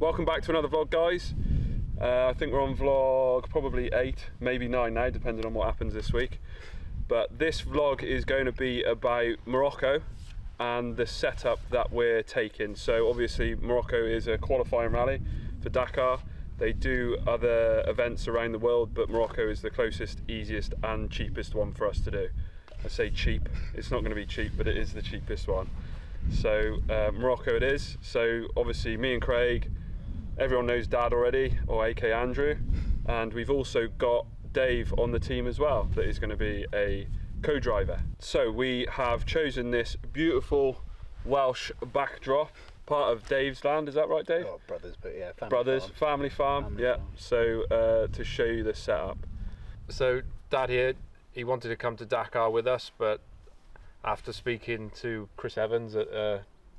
Welcome back to another vlog, guys. I think we're on vlog probably 8, maybe 9 now, depending on what happens this week. But this vlog is going to be about Morocco and the setup that we're taking. So obviously Morocco is a qualifying rally for Dakar. They do other events around the world, but Morocco is the closest, easiest and cheapest one for us to do. I say cheap, it's not going to be cheap, but it is the cheapest one. So Morocco it is. So obviously me and Craig, everyone knows Dad already, or AK Andrew, and we've also got Dave on the team as well that is going to be a co-driver. So we have chosen this beautiful Welsh backdrop, part of Dave's land, is that right, Dave? Oh, brothers, but yeah, family farm, yeah. So to show you the setup. So Dad here, he wanted to come to Dakar with us, but after speaking to Chris Evans,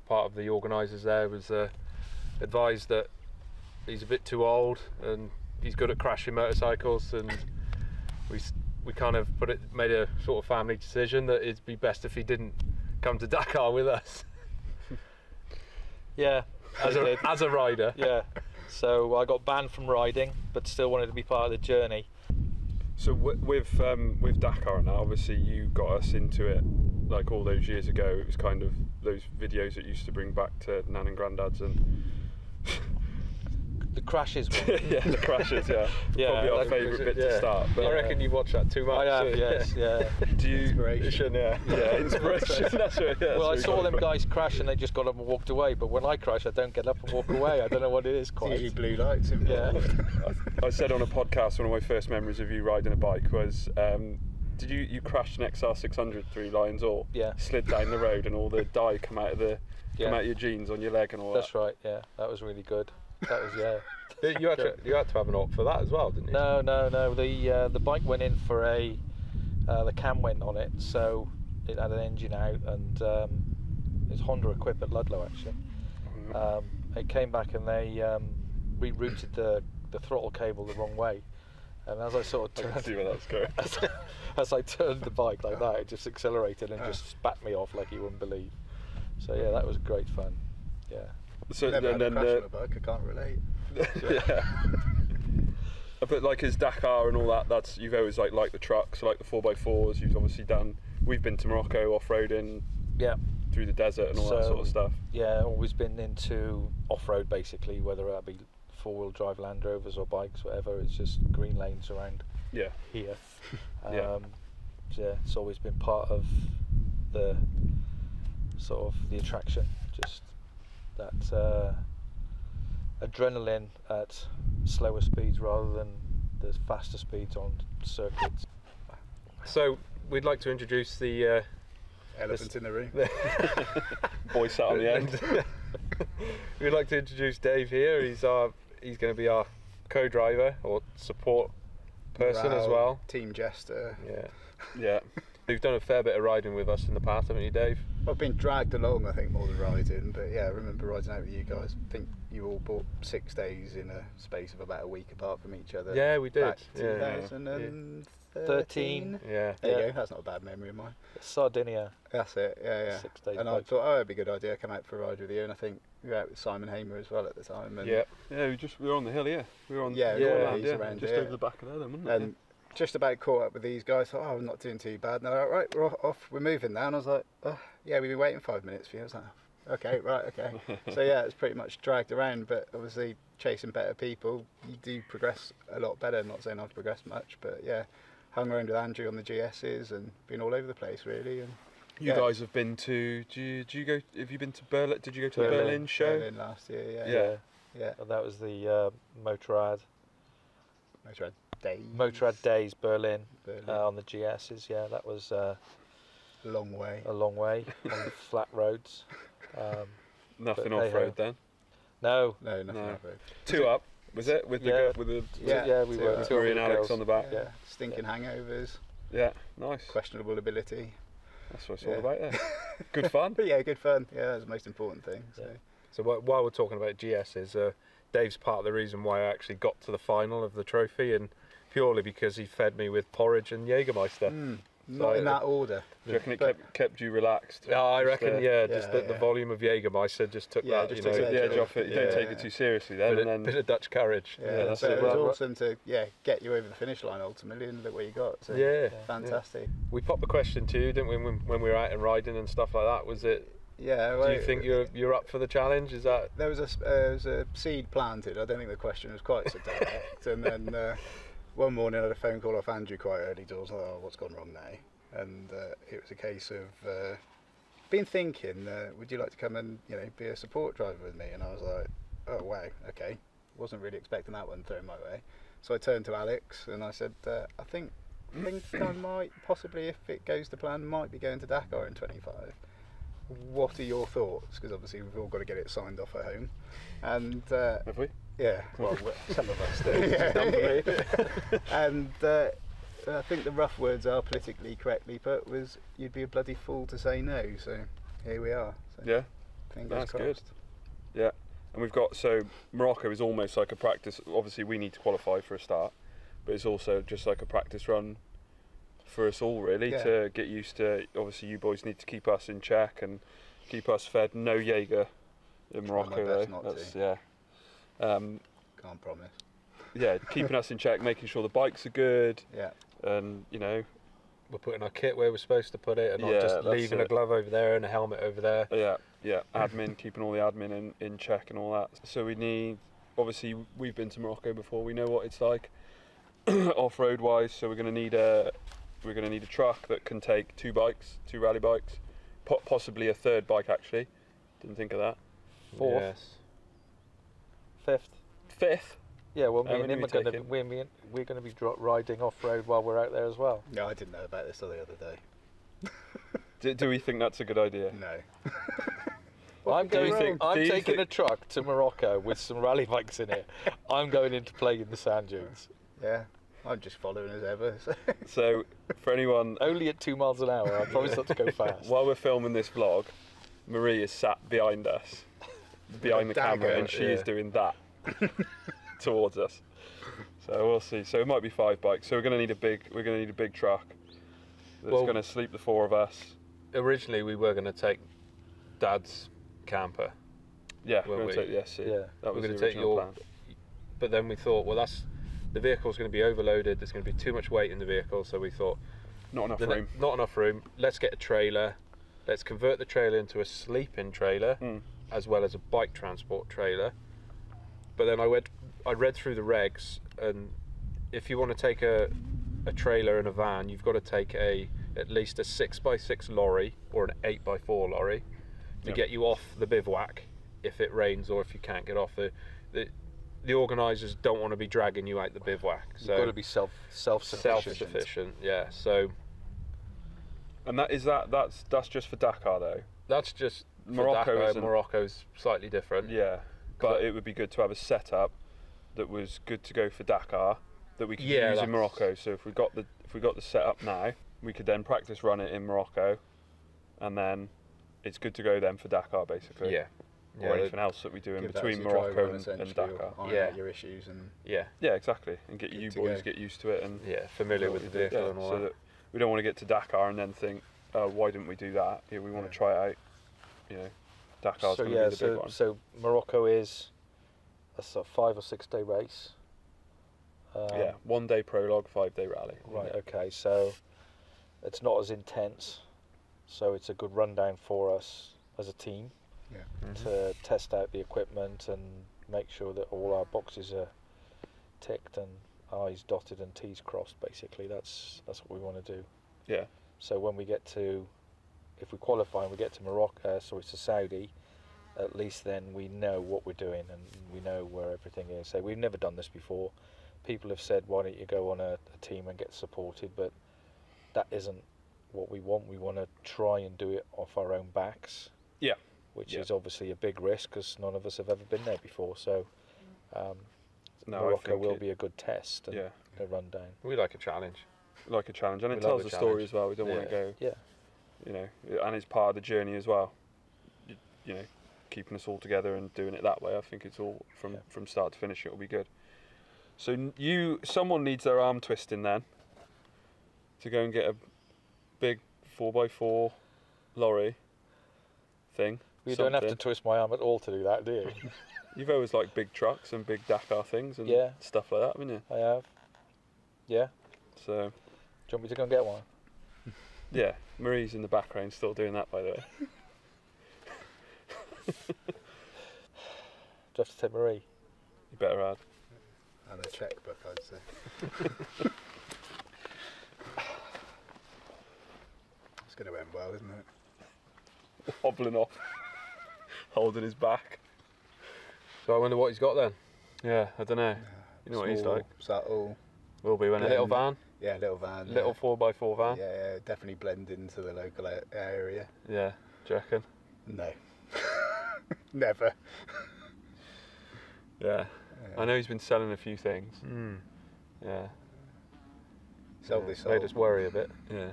part of the organisers there, was advised that he's a bit too old and he's good at crashing motorcycles, and we kind of made a sort of family decision that it'd be best if he didn't come to Dakar with us. Yeah, as a rider. Yeah, so I got banned from riding, but still wanted to be part of the journey. So with Dakar and that, obviously you got us into it like all those years ago. It was kind of those videos that used to bring back to Nan and Grandad's and the crashes one. yeah, the crashes, yeah. Probably our favourite bit to start. But I reckon you watch that too much. I have, yes, yeah. Do you inspiration? Yeah, inspiration. That's right. Yeah, well, I saw them guys crash and they just got up and walked away. But when I crash, I don't get up and walk away. I don't know what it is quite. It's usually blue lights involved. Yeah. I said on a podcast, one of my first memories of you riding a bike was, did you crashed an XR600 through Lions All? Yeah. Slid down the road and all the dye come out of your jeans on your leg and all that. That's right. Yeah, that was really good. That was You had to have an op for that as well, didn't you? No. The bike went in for the cam went on it, so it had an engine out, and it's Honda equipped at Ludlow actually. It came back and they rerouted the throttle cable the wrong way, and as I sort of turned, I can see where that's going. as I turned the bike like that, it just accelerated and just spat me off like you wouldn't believe. So yeah, that was great fun. Yeah. So never had a crash on a bike, I can't relate. Yeah. But like as Dakar and all that, that's you've always like the trucks, like the 4x4s. You've obviously done. We've been to Morocco off-roading. Yeah. Through the desert and all that sort of stuff. Yeah, always been into off-road basically, whether that be four-wheel drive Land Rovers or bikes, whatever. It's just green lanes around here. Yeah, it's always been part of the sort of the attraction. Just that adrenaline at slower speeds rather than the faster speeds on circuits. So we'd like to introduce the elephant in the room. Boy sat on the end. We'd like to introduce Dave here. He's going to be our co-driver or support person as well. Team Jester. Yeah. You've done a fair bit of riding with us in the past, haven't you, Dave? I've been dragged along, I think, more than riding, but yeah, I remember riding out with you guys. I think you all bought 6 days in a space of about a week apart from each other. Yeah, we did. Back 2013. Yeah. There you go, that's not a bad memory of mine. Sardinia. That's it, yeah. 6 days. And I thought, oh, it'd be a good idea to come out for a ride with you, and I think we were out with Simon Hamer as well at the time. And yeah, we were on the hill, yeah. We were on around just here. over the back of there then, wasn't it? And just about caught up with these guys. Thought, oh, I'm not doing too bad. And they're like, right, we're off, we're moving now. And I was like, oh, yeah, we've been waiting 5 minutes for you. I was like, okay, right, okay. So yeah, it's pretty much dragged around, but obviously chasing better people, you do progress a lot better. Not saying I've progressed much, but yeah, hung around with Andrew on the GSs and been all over the place really. And you guys have been to, have you been to Berlin? Did you go to the Berlin show? Berlin last year, yeah. Well, that was the Motorrad Days Berlin. On the GSs. Yeah, that was a long way on the flat roads. Nothing off-road then? No, nothing off-road. 2 up, was it? With the we were 2 and Alex on the back. Yeah, stinking hangovers. Yeah, nice. Questionable ability. That's what it's all about there. Good fun. But yeah, good fun. Yeah, that's the most important thing. So while we're talking about GSs, Dave's part of the reason why I actually got to the final of the trophy, and purely because he fed me with porridge and Jägermeister. Not in that order. Do you reckon it kept you relaxed? Yeah, I reckon. Just, Just the volume of Jägermeister just took that. just You know, took the edge off it. You don't take it too seriously then. bit of Dutch courage. Yeah, that's but it. it was awesome to get you over the finish line ultimately, and look what you got. So fantastic. We popped the question to you, didn't we, when we were out and riding and stuff like that? Was it? Yeah. Well, do you think you're up for the challenge? Is that? There was a seed planted. I don't think the question was quite so direct. And then one morning I had a phone call off Andrew quite early doors. Oh, what's gone wrong now? And it was a case of been thinking, would you like to come and be a support driver with me? And I was like, oh wow, okay. Wasn't really expecting that one thrown my way. So I turned to Alex and I said, I think I might possibly, if it goes to plan, might be going to Dakar in 25. What are your thoughts? Because obviously we've all got to get it signed off at home. And have we? Yeah, well, some of us do. And I think the rough words are politically correctly put was you'd be a bloody fool to say no. So here we are. So Yeah, fingers crossed. Good. Yeah, and we've got, so Morocco is almost like a practice. Obviously we need to qualify for a start, but it's also just like a practice run for us all really, to get used to. Obviously you boys need to keep us in check and keep us fed. No Jaeger in Morocco though. Can't promise. Yeah, keeping us in check, making sure the bikes are good. Yeah. And we're putting our kit where we're supposed to put it, and not just leaving a glove over there and a helmet over there. Yeah. Admin, keeping all the admin in check and all that. So we need, obviously we've been to Morocco before. We know what it's like off-road wise. So we're going to need a truck that can take 2 rally bikes, possibly a 3rd bike actually. Didn't think of that. 4th. Yes. 5th. Yeah, well, me and him are going to we're going to be riding off road while we're out there as well. No, I didn't know about this till the other day. Do we think that's a good idea? No. I'm taking a truck to Morocco with some rally bikes in it. I'm going in to play in the sand dunes. Yeah, I'm just following as ever. So for anyone, only at 2 miles an hour. I promise not to go fast. While we're filming this vlog, Marie is sat behind us, behind the camera, and she is doing that towards us. So we'll see. So it might be 5 bikes. So we're going to need a big truck that's going to sleep the 4 of us. Originally we were going to take Dad's camper. Yeah, we're going to take the SC. Yeah, that was we're the going to take original plan. But then we thought, well, the vehicle's going to be overloaded. There's going to be too much weight in the vehicle. So we thought, not enough room. Let's get a trailer. Let's convert the trailer into a sleeping trailer, as well as a bike transport trailer. But then I read through the regs, and if you want to take a trailer and a van, you've got to take at least a 6x6 lorry or an 8x4 lorry to get you off the bivouac if it rains or if you can't get off. The organisers don't want to be dragging you out the bivouac. So you've got to be self-sufficient. Self-sufficient, yeah. So, and that's just for Dakar though. That's just Morocco. Morocco's slightly different. Yeah. But it would be good to have a setup that was good to go for Dakar that we could use in Morocco. So if we got the setup now, we could then practice run it in Morocco, and then it's good to go then for Dakar basically. Yeah. Or anything else that we do in between Morocco and Dakar. Your issues and yeah, exactly, and get you boys get used to it and familiar with the vehicle and all that. We don't want to get to Dakar and then think, why didn't we do that? Yeah, we want to try it out. Dakar's going to be the big one. So Morocco is a sort of 5 or 6 day race. 1 day prologue, 5 day rally. Right. Okay. So it's not as intense. So it's a good rundown for us as a team to test out the equipment and make sure that all our boxes are ticked and I's dotted and T's crossed. Basically, that's what we want to do. Yeah. So when we get to, if we qualify and we get to Morocco, so it's to Saudi, at least then we know what we're doing and we know where everything is. So we've never done this before. People have said, why don't you go on a team and get supported, but that isn't what we want. We want to try and do it off our own backs. Yeah. Which is obviously a big risk because none of us have ever been there before. So Morocco will be a good test and a rundown. We like a challenge. And it tells the story as well. We don't want to go, and it's part of the journey as well. Keeping us all together and doing it that way. I think it's all from start to finish. It'll be good. So someone needs their arm twisting then to go and get big 4x4 lorry thing. You don't have to something. twist my arm at all to do that, do you? You've always liked big trucks and big Dakar things and Yeah. stuff like that, haven't you? I have. Yeah. So, Do you want me to go and get one? yeah, Marie's in the background still doing that, by the way. Do you have to take Marie? You better add. And a checkbook, I'd say. It's going to end well, isn't it? Hobbling off, holding his back. So I wonder what he's got then. Yeah, I don't know. You know what he's Small, like. subtle. Will be when A little van, Yeah, little van. little 4x4 van. Yeah, definitely blend into the local area. Yeah, do you reckon? No. Never. Yeah. Yeah. I know he's been selling a few things. Yeah. Sold this made us worry a bit. Yeah.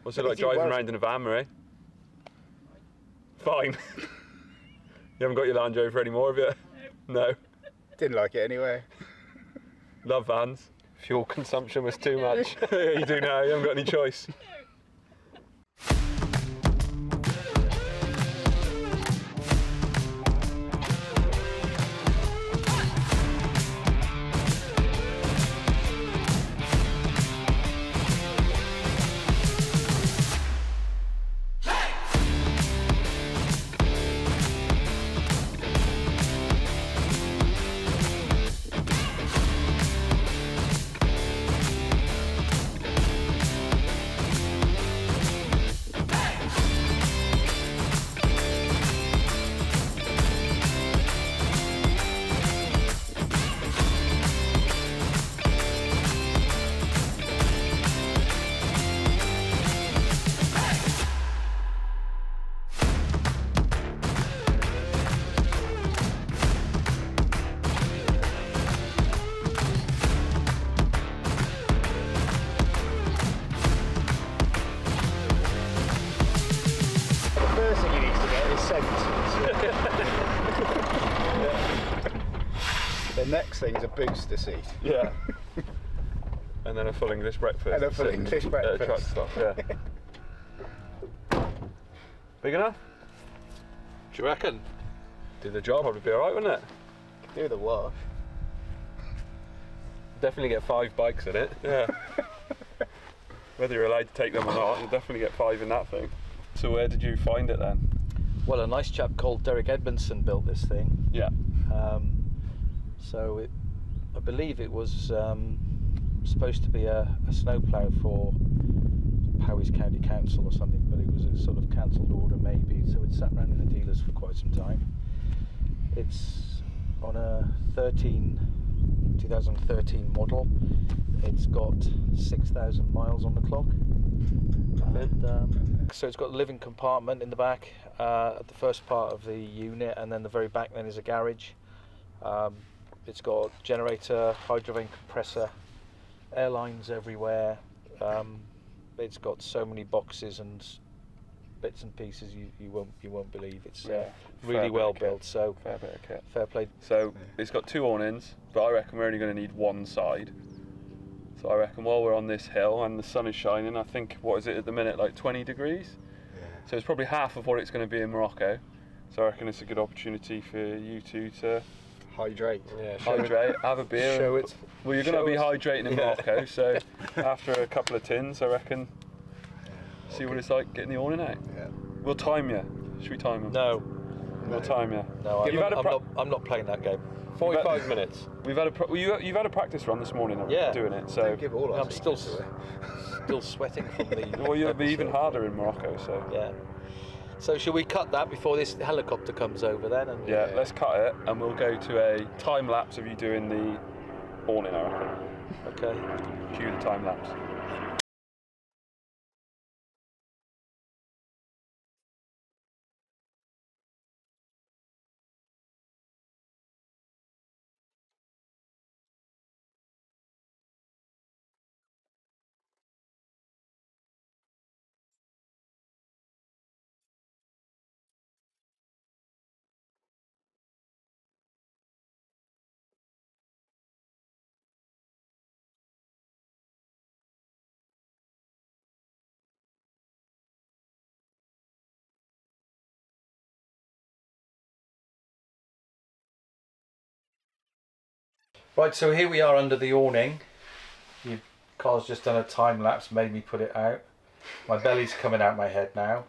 What's it But like is he driving worried? around in a van, Marie? Fine. You haven't got your Land Rover anymore, have you? No. Didn't like it anyway. Love vans. Fuel consumption was too much. Yeah, you do now. You haven't got any choice. The first thing he needs to get is sensors. The next thing is a booster seat. Yeah. And then a full English breakfast. And a full sitting English At a truck breakfast. stop, yeah. Big enough? Do you reckon? Do the job, probably be alright, wouldn't it? Do the wash. Definitely get 5 bikes in it. Yeah. Whether you're allowed to take them or not, you'll definitely get 5 in that thing. So where did you find it then? Well, a nice chap called Derek Edmondson built this thing. Yeah. So I believe it was supposed to be a snowplow for Powys County Council or something, but it was a sort of cancelled order maybe, so it sat around in the dealers for quite some time. It's on a 2013 model. It's got 6,000 miles on the clock. And, so it's got a living compartment in the back at the first part of the unit, and then the very back then is a garage. It's got generator, hydrovane compressor, airlines everywhere. It's got so many boxes and bits and pieces you won't believe. It's really Fair well bit of built. So kit. Fair bit of kit. fair play. So it's got 2 awnings, but I reckon we're only going to need one side. So I reckon while we're on this hill and the sun is shining, I think, what is it at the minute, like 20 degrees? Yeah. So it's probably half of what it's going to be in Morocco. So I reckon it's a good opportunity for you two to Hydrate. Yeah, hydrate, have a beer. show it. Well, you're going to show be us. hydrating in Yeah. Morocco, so after a couple of tins, I reckon, see what it's like getting the awning out. Yeah. We'll time you. Should we time him? No, We'll time you. no, You've had a I'm not playing that game. 45 minutes. We've had you've had a practice run this morning of Yeah. doing it, so Don't give all our I'm still secrets away. still sweating from the. well, you'll be even episode. harder in Morocco. So Yeah. So shall we cut that before this helicopter comes over then? And yeah, let's cut it and we'll go to a time lapse of you doing the awning. I reckon. Okay. Cue the time lapse. Right, so here we are under the awning. Carl's just done a time lapse, made me put it out. My belly's coming out my head now.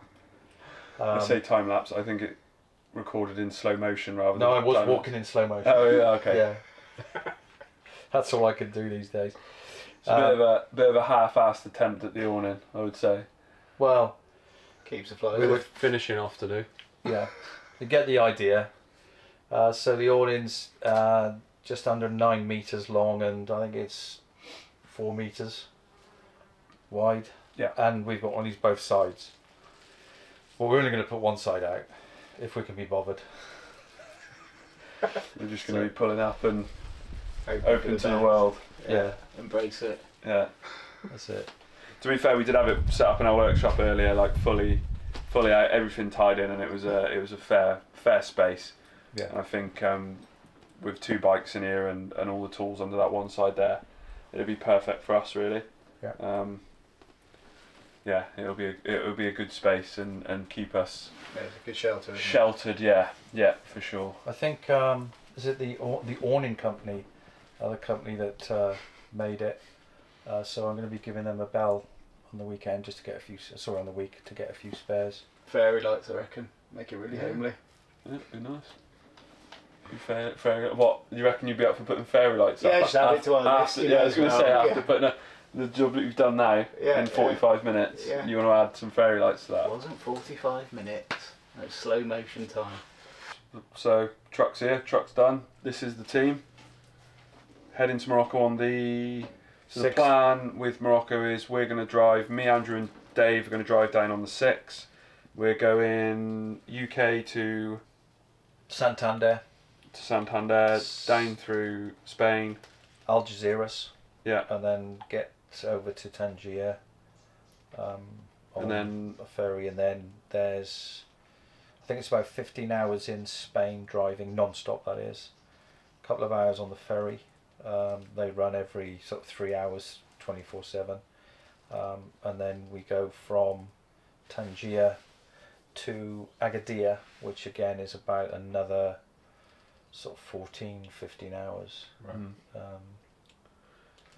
I say time lapse. I think it recorded in slow motion rather than. No, I was time walking in slow motion. Oh yeah, okay. Yeah. That's all I can do these days. It's a bit of a half-assed attempt at the awning, I would say. Well, Keeps the fly. We were finishing off to do. yeah, you get the idea. So the awning's just under 9 meters long, and I think it's 4 meters wide. Yeah. And we've got one of these both sides. Well, we're only going to put one side out, if we can be bothered. We're just going to be pulling up and Open open to the world. Yeah, Embrace it. Yeah. that's it. To be fair, we did have it set up in our workshop earlier, like fully out, everything tied in, and it was a fair space. Yeah. And I think with 2 bikes in here and all the tools under that one side there, it'd be perfect for us really. Yeah. Yeah, it'll be a good space and keep us Yeah, it's a good shelter. Isn't sheltered. Yeah, for sure. I think, is it the Awning Company, the company that made it? So I'm going to be giving them a bell on the weekend just to get a few, sorry, on the week to get a few spares. it? Fairy lights, I reckon. Make it really homely. Yeah, it'd be nice. Fairy, what you reckon you'd be up for putting fairy lights up? Yeah, just add it to our list, after, you yeah, know, I was going to as say well, after yeah. putting the job that you've done now Yeah, in 45 minutes, Yeah. you want to add some fairy lights to It that. wasn't 45 minutes. It was slow motion time. So truck's here, truck's done. This is the team heading to Morocco on the. So the 6th. plan with Morocco is we're going to drive. Me, Andrew, and Dave are going to drive down on the 6th. We're going UK to Santander, Santander, down through Spain. Algeciras, Yeah, and then get over to Tangier. On and then a ferry, and then there's, I think it's about 15 hours in Spain driving non-stop. That is, a couple of hours on the ferry. They run every sort of 3 hours, 24/7, and then we go from Tangier to Agadir, which again is about another sort of 14-15 hours. Right.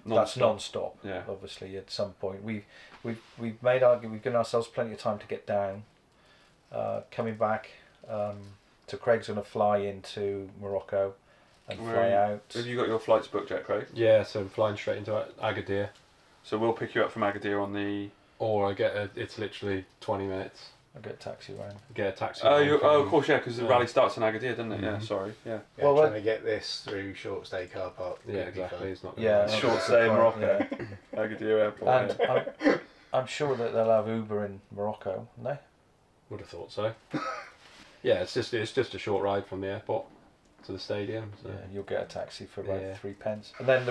That's non-stop. Yeah. Obviously, at some point we've given ourselves plenty of time to get down. Coming back, so Craig's going to fly into Morocco and fly out. Have you got your flights booked yet, Craig? Yeah, so I'm flying straight into Agadir, So we'll pick you up from Agadir on the. or I get it's literally 20 minutes. I'll get a taxi round. Get a taxi. Oh, home of from- course, yeah, because the Yeah. rally starts in Agadir, doesn't it? Yeah, Mhm. sorry, yeah. Yeah, Well, trying to get this through short stay car park. Yeah, Could be exactly. fun. It's not. Yeah, Gonna Short that's stay in fine, Morocco. yeah. Agadir Airport. And yeah. I'm sure that they'll have Uber in Morocco, won't they? Would have thought so. Yeah, it's just a short ride from the airport to the stadium. So. Yeah, you'll get a taxi for about Yeah. 3 pence. And then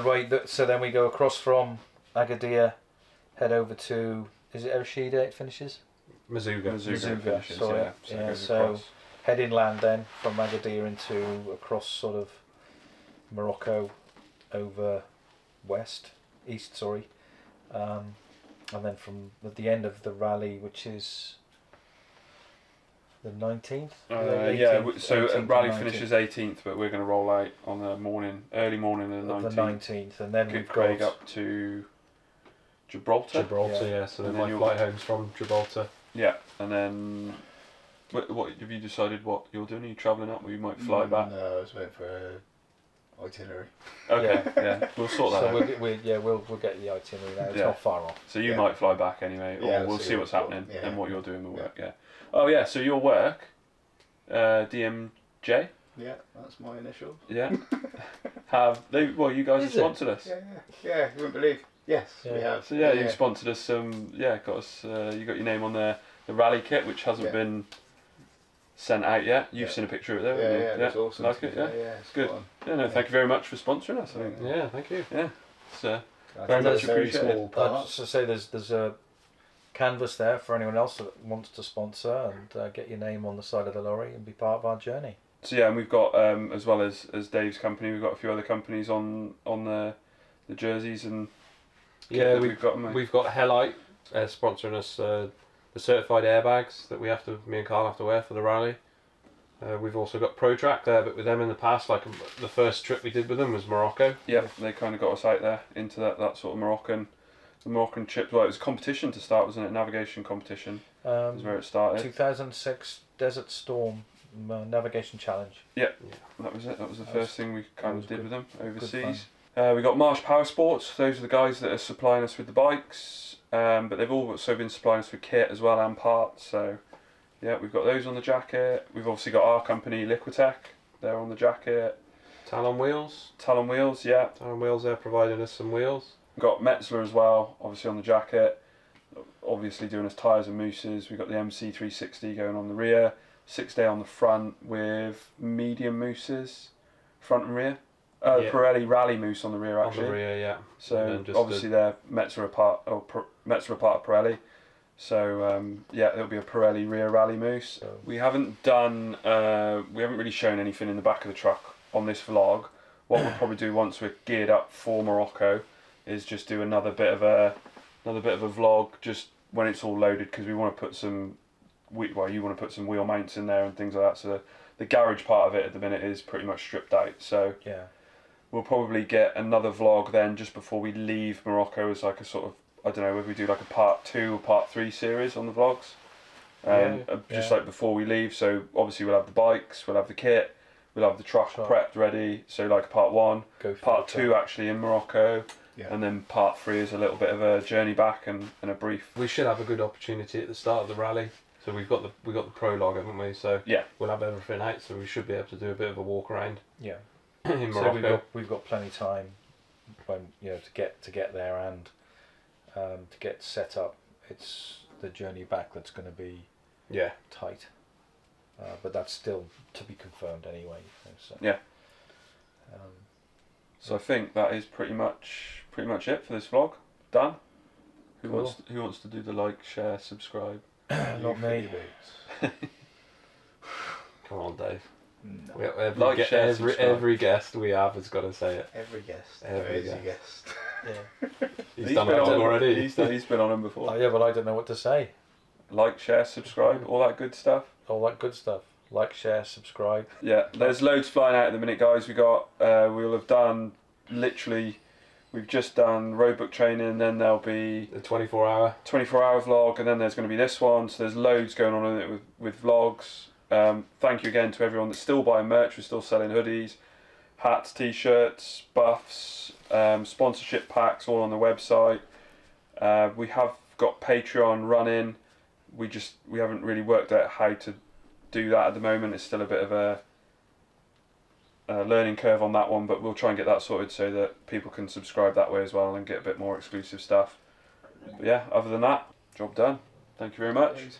so then we go across from Agadir, head over to, is it Ershida it finishes? Mazuga. Mazuga, finishes, sorry. yeah. So, it Yeah, goes so across. head inland then from Agadir into across sort of Morocco over east, sorry. And then from at the end of the rally, which is the 19th? So 18th rally and 19th finishes 18th, but we're going to roll out on the early morning of the of 19th. the 19th, and then Get we've Craig got up to Gibraltar. Gibraltar, Yeah. yeah. So And then then my you'll- flight home's from Gibraltar. Yeah, and then what have you decided what you're doing? Are you travelling up, or you might fly back? No, I was waiting for a itinerary. Okay, yeah, we'll sort that so out. we'll get the itinerary now. It's Yeah. not far off. So you Yeah. might fly back anyway, or Yeah, we'll see what's happening yeah. and what you're doing with work. Yeah. Oh yeah. So your work, DMJ. Yeah, that's my initial. Yeah. Well, you guys have Is it? sponsored us. Yeah, you wouldn't believe. Yes, we Yeah. have. So yeah, you sponsored us some. Yeah, got us. You got your name on the rally kit, which hasn't Yeah. been sent out yet. You've Yeah. seen a picture of it there, Yeah, haven't you? yeah, that's awesome. Like it, yeah. it's Good. spot on. Yeah, no, thank you very much for sponsoring us. I think. Yeah, thank you. Yeah. So Very much much very appreciated. small I'd part. just say there's a canvas there for anyone else that wants to sponsor and get your name on the side of the lorry and be part of our journey. So yeah, and we've got as well as Dave's company, we've got a few other companies on the jerseys and kit Yeah, that we've got. Haven't we? We've got Hellite sponsoring us the certified airbags that me and Carl have to wear for the rally. We've also got Pro Track there, but with them in the past, like the first trip we did with them was Morocco. Yeah, they kind of got us out there into that sort of Moroccan trip. Well, it was a competition to start, wasn't it? Navigation competition is where it started. 2006 Desert Storm Navigation Challenge. Yeah, that was it. That was the first thing we kind of did with them overseas. Good We got Marsh Power Sports. Those are the guys that are supplying us with the bikes, but they've also been supplying us with kit as well and parts. So yeah, we've got those on the jacket. We've obviously got our company Liquitech. They're on the jacket. Talon Wheels. Talon Wheels, yeah. Talon Wheels, they're providing us some wheels. We've got Metzler as well, obviously on the jacket. Obviously doing us tyres and mousses. We've got the MC360 going on the rear. 6-day on the front with medium mousses, front and rear. Pirelli Rallye mousse on the rear actually. On the rear, yeah. So obviously they're Metzler part of Pirelli. So yeah, there'll be a Pirelli rear Rallye mousse. We haven't really shown anything in the back of the truck on this vlog. What we'll probably do once we're geared up for Morocco is just do another bit of a vlog just when it's all loaded, because we want to put some. You want to put some wheel mounts in there and things like that. So the garage part of it at the minute is pretty much stripped out. So yeah, we'll probably get another vlog then just before we leave Morocco as like a sort of, I don't know, whether we do like a part 2 or part 3 series on the vlogs. Just like before we leave. So obviously we'll have the bikes, we'll have the kit, we'll have the truck prepped ready. So like part 1, part 2 actually in Morocco. Yeah. And then part 3 is a little bit of a journey back and a brief. We should have a good opportunity at the start of the rally. So we've got the prologue, haven't we? So yeah, we'll have everything out, so we should be able to do a bit of a walk around. Yeah. In Morocco. So we've got plenty of time when to get there and to get set up. It's the journey back that's going to be tight, but that's still to be confirmed anyway. So. Yeah. So I think that is pretty much it for this vlog. Dan, who wants to do the like, share, subscribe? Not me. Come on, Dave. No. Every guest we have has got to say it. Every guest. Every guest. Yeah. He's done it already. He's been on them before. Oh yeah, but I don't know what to say. Like, share, subscribe, all that good stuff. All that good stuff. Like, share, subscribe. Yeah, there's loads flying out at the minute, guys. We'll have done literally. We've just done roadbook training, then there'll be the 24-hour vlog, and then there's going to be this one. So there's loads going on in it with vlogs. Thank you again to everyone that's still buying merch. We're still selling hoodies, hats, t-shirts, buffs, sponsorship packs, all on the website. We have got Patreon running. We haven't really worked out how to do that at the moment. It's still a bit of a learning curve on that one, but we'll try and get that sorted so that people can subscribe that way as well and get a bit more exclusive stuff. But yeah, other than that, job done. Thank you very much.